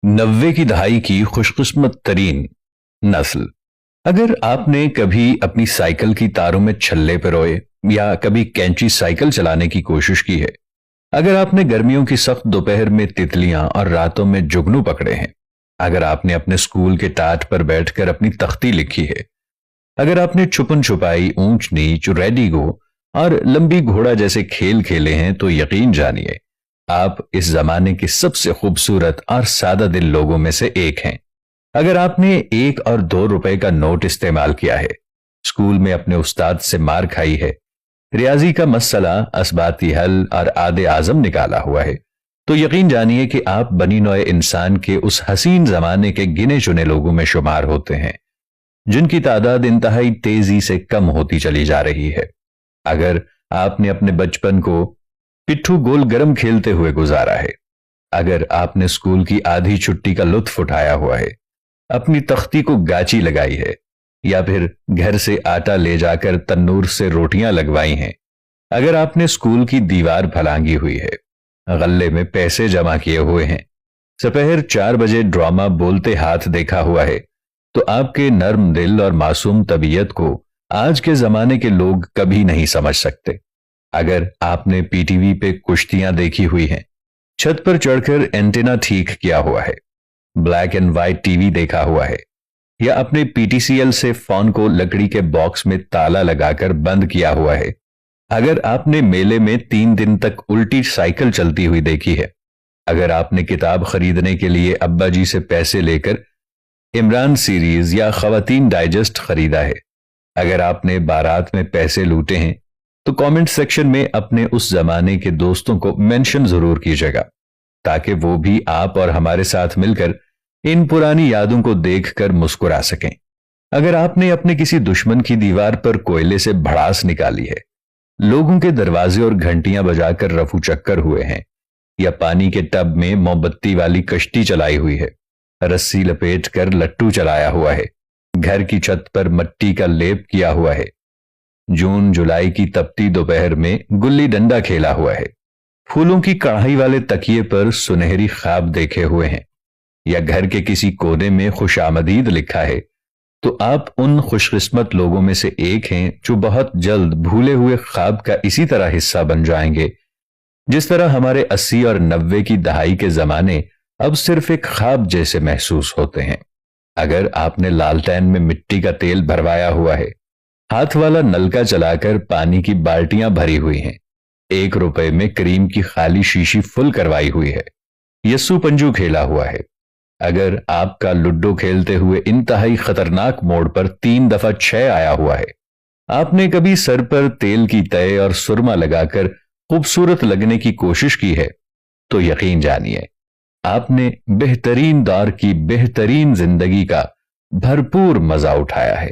90 की दहाई की खुशकिस्मत तरीन नस्ल। अगर आपने कभी अपनी साइकिल की तारों में छल्ले पिरोए या कभी कैंची साइकिल चलाने की कोशिश की है, अगर आपने गर्मियों की सख्त दोपहर में तितलियां और रातों में जुगनू पकड़े हैं, अगर आपने अपने स्कूल के टाट पर बैठकर अपनी तख्ती लिखी है, अगर आपने छुपन छुपाई, ऊंच नीच, रेडी गो और लंबी घोड़ा जैसे खेल खेले हैं, तो यकीन जानिए आप इस जमाने के सबसे खूबसूरत और सादा दिल लोगों में से एक हैं। अगर आपने 1 और 2 रुपए का नोट इस्तेमाल किया है, स्कूल में अपने उस्ताद से मार खाई है, रियाजी का मसला, असबाती हल और आदे आजम निकाला हुआ है, तो यकीन जानिए कि आप बनी नौए इंसान के उस हसीन जमाने के गिने चुने लोगों में शुमार होते हैं जिनकी तादाद इंतहाई तेजी से कम होती चली जा रही है। अगर आपने अपने बचपन को पिट्ठू गोल गरम खेलते हुए गुजारा है, अगर आपने स्कूल की आधी छुट्टी का लुत्फ उठाया हुआ है, अपनी तख्ती को गाची लगाई है, या फिर घर से आटा ले जाकर तन्नूर से रोटियां लगवाई हैं, अगर आपने स्कूल की दीवार फलांगी हुई है, गल्ले में पैसे जमा किए हुए हैं, दोपहर 4 बजे ड्रामा बोलते हाथ देखा हुआ है, तो आपके नर्म दिल और मासूम तबीयत को आज के जमाने के लोग कभी नहीं समझ सकते। अगर आपने पीटीवी पे कुश्तियां देखी हुई हैं, छत पर चढ़कर एंटेना ठीक किया हुआ है, ब्लैक एंड व्हाइट टीवी देखा हुआ है, या अपने पीटीसीएल से फोन को लकड़ी के बॉक्स में ताला लगाकर बंद किया हुआ है, अगर आपने मेले में 3 दिन तक उल्टी साइकिल चलती हुई देखी है, अगर आपने किताब खरीदने के लिए अब्बा जी से पैसे लेकर इमरान सीरीज या खवातीन डाइजेस्ट खरीदा है, अगर आपने बारात में पैसे लूटे हैं, तो कमेंट सेक्शन में अपने उस जमाने के दोस्तों को मेंशन जरूर कीजिएगा, ताकि वो भी आप और हमारे साथ मिलकर इन पुरानी यादों को देखकर मुस्कुरा सकें। अगर आपने अपने किसी दुश्मन की दीवार पर कोयले से भड़ास निकाली है, लोगों के दरवाजे और घंटियां बजाकर रफू चक्कर हुए हैं, या पानी के टब में मोमबत्ती वाली कश्ती चलाई हुई है, रस्सी लपेट कर लट्टू चलाया हुआ है, घर की छत पर मट्टी का लेप किया हुआ है, जून जुलाई की तपती दोपहर में गुल्ली डंडा खेला हुआ है, फूलों की कढ़ाई वाले तकिए पर सुनहरी ख्वाब देखे हुए हैं, या घर के किसी कोने में खुशामदीद लिखा है, तो आप उन खुशकिस्मत लोगों में से एक हैं जो बहुत जल्द भूले हुए ख्वाब का इसी तरह हिस्सा बन जाएंगे जिस तरह हमारे 80 और 90 की दहाई के जमाने अब सिर्फ एक ख्वाब जैसे महसूस होते हैं। अगर आपने लालटेन में मिट्टी का तेल भरवाया हुआ है, हाथ वाला नलका चलाकर पानी की बाल्टियां भरी हुई हैं, 1 रुपए में क्रीम की खाली शीशी फुल करवाई हुई है, यस्सू पंजू खेला हुआ है, अगर आपका लुड्डो खेलते हुए इंतहाई खतरनाक मोड़ पर 3 दफा 6 आया हुआ है, आपने कभी सर पर तेल की तय और सुरमा लगाकर खूबसूरत लगने की कोशिश की है, तो यकीन जानिए आपने बेहतरीन दौर की बेहतरीन जिंदगी का भरपूर मजा उठाया है।